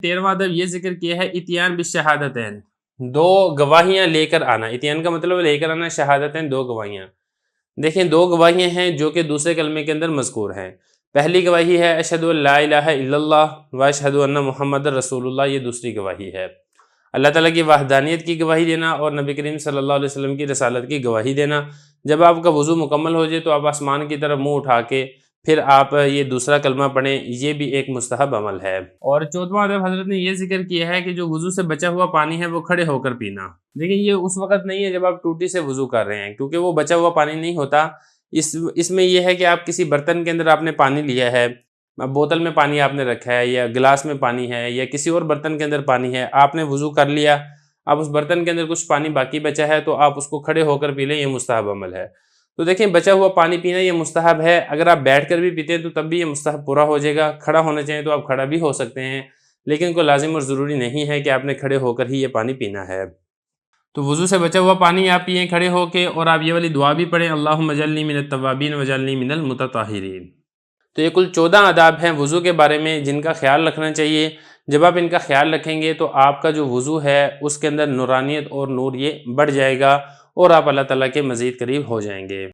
13واں ادب یہ ذکر کیا ہے اتیان بالشہادتین، دو گواہیاں لے کر آنا۔ اتیان کا مطلب لے کر آنا، شہادتین دو گواہیاں۔ دیکھیں دو گواہیاں ہیں جو کہ دوسرے کلمے کے اندر مذکور ہیں۔ پہلی گواہی ہے اشہد ان لا الہ الا اللہ و اشہد ان محمد رسول اللہ، یہ دوسری گواہی ہے۔ اللہ تعالیٰ کی وحدانیت کی گواہی دینا اور نبی کریم صلی اللہ علیہ وسلم کی رسالت کی گواہی دینا۔ جب آپ کا وضو مکمل ہو جائے تو آپ آسمان کی طرف منہ اٹھا کے پھر آپ یہ دوسرا کلمہ پڑھیں، یہ بھی ایک مستحب عمل ہے۔ اور 14واں ادب حضرت نے یہ ذکر کیا ہے کہ جو وضو سے بچا ہوا پانی ہے وہ کھڑے ہو کر پینا۔ دیکھیں یہ اس وقت نہیں ہے جب آپ ٹوٹی سے وضو کر رہے ہیں، کیونکہ وہ بچا ہوا پانی نہیں ہوتا۔ اس میں یہ ہے کہ آپ کسی برتن کے اندر آپ نے پانی لیا ہے، بوتل میں پانی آپ نے رکھا ہے یا گلاس میں پانی ہے یا کسی اور برتن کے اندر پانی ہے، آپ نے وضو کر لیا، اب اس برتن کے اندر کچھ پانی باقی بچا ہے تو آپ اس کو کھڑے ہو کر پی لیں، یہ مستحب عمل ہے۔ تو دیکھیں بچا ہوا پانی پینا یہ مستحب ہے، اگر آپ بیٹھ کر بھی پیتے ہیں تو تب بھی یہ مستحب پورا ہو جائے گا۔ کھڑا ہونا چاہیے تو آپ کھڑا بھی ہو سکتے ہیں، لیکن کوئی لازم اور ضروری نہیں ہے کہ آپ نے کھڑے ہو کر ہی یہ پانی پینا ہے۔ تو وضو سے بچا ہوا پانی آپ پئیں کھڑے ہو کے، اور آپ یہ والی دعا بھی پڑھیں اللہم اجعلنی من التوابین واجعلنی من المتطہرین۔ تو یہ کل 14 آداب ہیں وضو کے بارے میں جن کا خیال رکھنا چاہیے۔ جب آپ ان کا خیال رکھیں گے تو آپ کا جو وضو ہے اس کے اندر نورانیت اور نور یہ بڑھ جائے گا اور آپ اللہ تعالیٰ کے مزید قریب ہو جائیں گے۔